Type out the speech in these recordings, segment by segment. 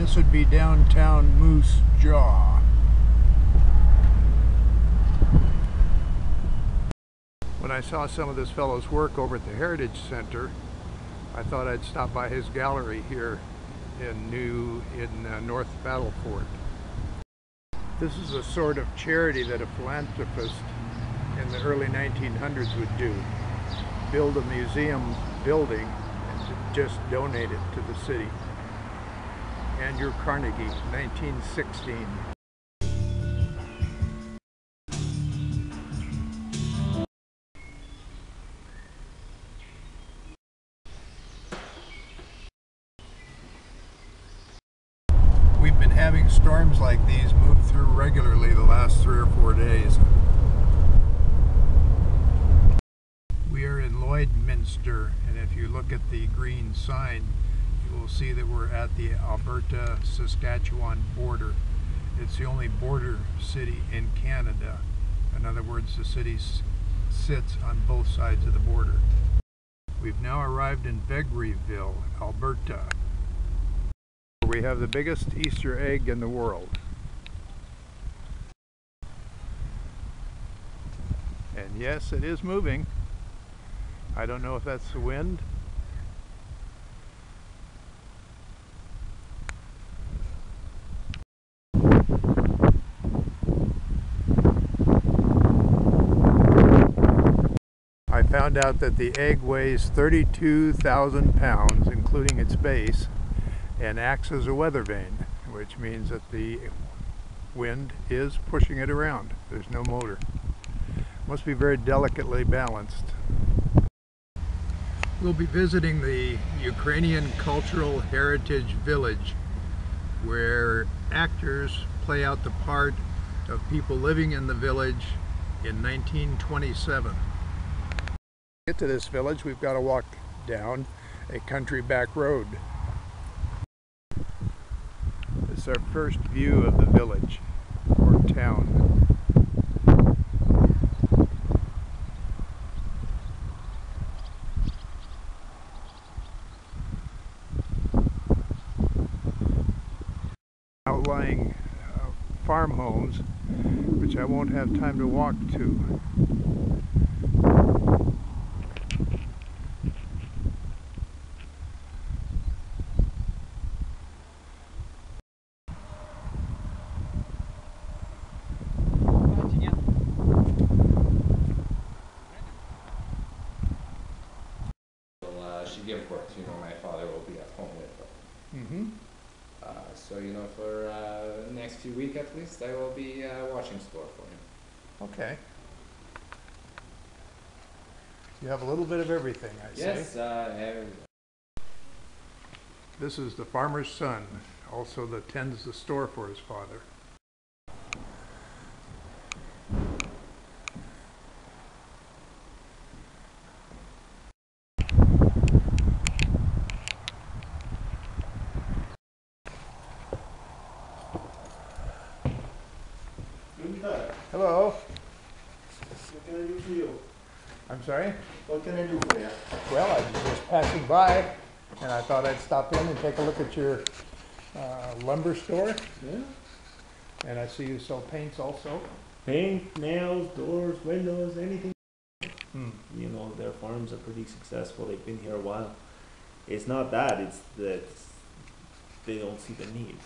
This would be downtown Moose Jaw. When I saw some of this fellow's work over at the Heritage Center, I thought I'd stop by his gallery here in North Battleford. This is a sort of charity that a philanthropist in the early 1900s would do. Build a museum building and just donate it to the city. Andrew Carnegie, 1916. We've been having storms like these move through regularly the last 3 or 4 days. We are in Lloydminster, and if you look at the green sign, you will see that we're at the Alberta-Saskatchewan border. It's the only border city in Canada. In other words, the city sits on both sides of the border. We've now arrived in Vegreville, Alberta. We have the biggest Easter egg in the world. And yes, it is moving. I don't know if that's the wind. I found out that the egg weighs 32,000 pounds, including its base, and acts as a weather vane, which means that the wind is pushing it around. There's no motor. Must be very delicately balanced. We'll be visiting the Ukrainian Cultural Heritage Village, where actors play out the part of people living in the village in 1927. To get to this village, we've got to walk down a country back road. This is our first view of the village or town. Outlying farm homes, which I won't have time to walk to. She give birth, my father will be at home with her. Mm-hmm. So, for next few weeks at least, I will be watching store for him. Okay. You have a little bit of everything, I say. Yes, everything. This is the farmer's son, also that tends the store for his father. Hello. What can I do for you? I'm sorry? What can I do for you? Well, I was just passing by, and I thought I'd stop in and take a look at your lumber store. Yeah. And I see you sell paints also. Paint, nails, doors, windows, anything. Hmm. Their farms are pretty successful. They've been here a while. It's not that, it's that they don't see the need.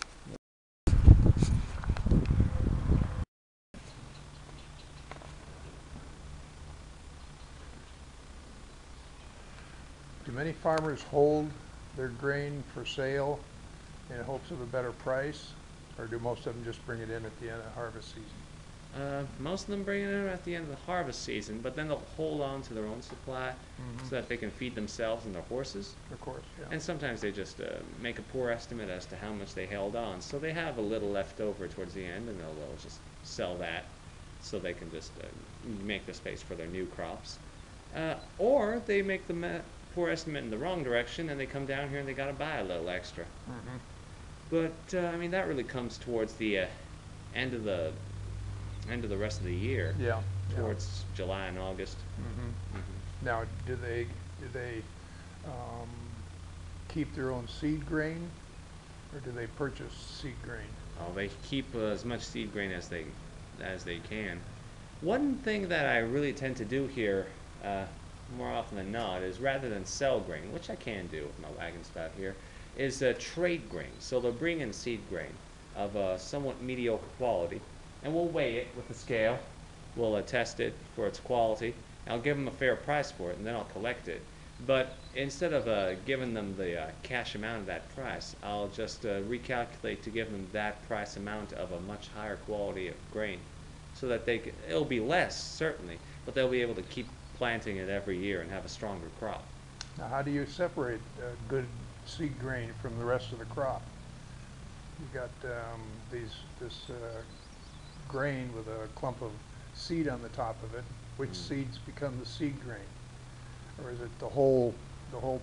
Do many farmers hold their grain for sale in hopes of a better price, or do most of them just bring it in at the end of harvest season? Most of them bring it in at the end of the harvest season, but then they'll hold on to their own supply so that they can feed themselves and their horses. Of course, yeah. And sometimes they just make a poor estimate as to how much they held on. So they have a little left over towards the end, and they'll just sell that so they can just make the space for their new crops. Or they make the poor estimate in the wrong direction, and they come down here and they got to buy a little extra. But that really comes towards the end of the rest of the year. Yeah. Towards July and August. Now, do they keep their own seed grain or do they purchase seed grain? They keep as much seed grain as they can. One thing that I really tend to do here, more often than not, is rather than sell grain, which I can do with my wagon spout here, is trade grain. So they'll bring in seed grain of somewhat mediocre quality, and we'll weigh it with a scale. We'll test it for its quality. I'll give them a fair price for it, and then I'll collect it. But instead of giving them the cash amount of that price, I'll just recalculate to give them that price amount of a much higher quality of grain, so that it'll be less, certainly, but they'll be able to keep planting it every year and have a stronger crop. Now, how do you separate good seed grain from the rest of the crop? You got this grain with a clump of seed on the top of it. Which seeds become the seed grain? Or is it the whole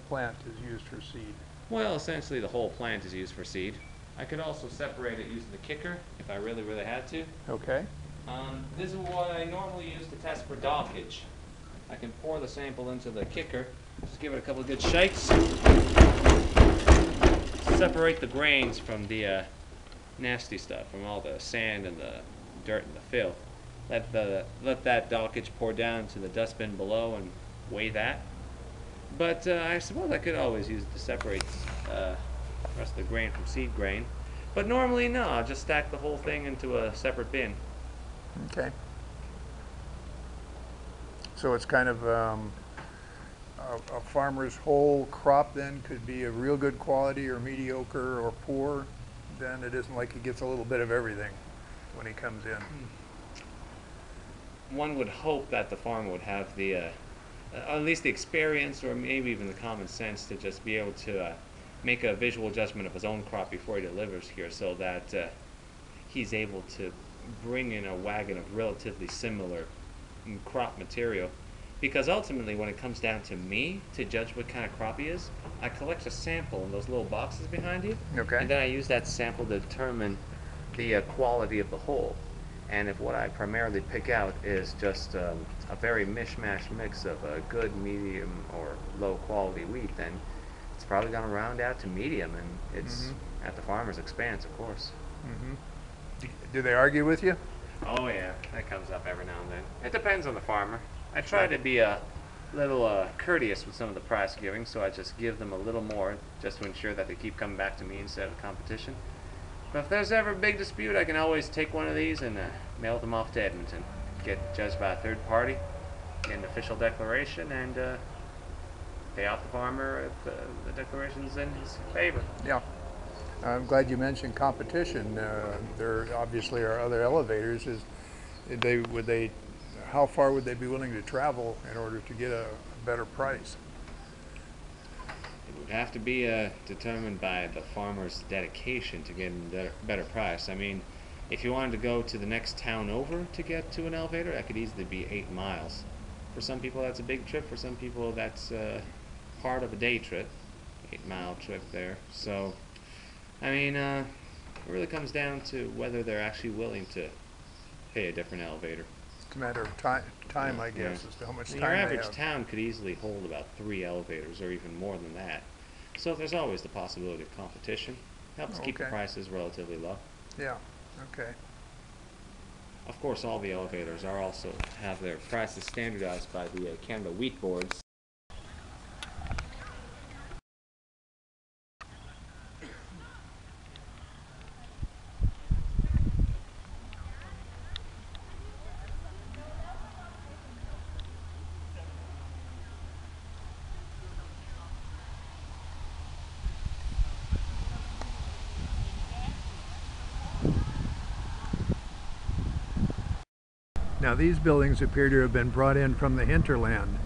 plant is used for seed? Well, essentially the whole plant is used for seed. I could also separate it using the kicker if I really, really had to. Okay. This is what I normally use to test for dockage. I can pour the sample into the kicker, just give it a couple of good shakes. Separate the grains from the nasty stuff, from all the sand and the dirt and the filth. Let that dockage pour down to the dustbin below and weigh that. But I suppose I could always use it to separate the rest of the grain from seed grain. But normally, no, I'll just stack the whole thing into a separate bin. Okay. So it's kind of a farmer's whole crop then could be of real good quality or mediocre or poor. Then it isn't like he gets a little bit of everything when he comes in. One would hope that the farmer would have the, at least the experience or maybe even the common sense to just be able to make a visual judgment of his own crop before he delivers here, so that he's able to bring in a wagon of relatively similar crop material. Because ultimately, when it comes down to me to judge what kind of crop he is, I collect a sample in those little boxes behind you, Okay. and then I use that sample to determine the quality of the whole. And if what I primarily pick out is just a very mishmash mix of a good, medium, or low quality wheat, then it's probably going to round out to medium, and it's at the farmer's expense, of course. Do they argue with you? Oh yeah, that comes up every now and then. It depends on the farmer. I try to be a little courteous with some of the price giving, so I just give them a little more just to ensure that they keep coming back to me instead of competition. But if there's ever a big dispute, I can always take one of these and mail them off to Edmonton. Get judged by a third party, get an official declaration, and pay off the farmer if the declaration's in his favor. Yeah. I'm glad you mentioned competition. There obviously are other elevators. How far would they be willing to travel in order to get a better price? It would have to be determined by the farmer's dedication to getting a better price. I mean, if you wanted to go to the next town over to get to an elevator, that could easily be 8 miles. For some people, that's a big trip. For some people, that's part of a day trip, 8-mile trip there. So, I mean, it really comes down to whether they're actually willing to pay a different elevator. It's a matter of time, I guess, as to how much time Your they average have. town could easily hold about 3 elevators or even more than that. So there's always the possibility of competition. Helps keep the Okay. prices relatively low. Yeah, okay. Of course, all the elevators are also have their prices standardized by the Canada Wheat Boards. Now these buildings appear to have been brought in from the hinterland.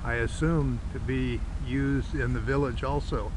I assume to be used in the village also.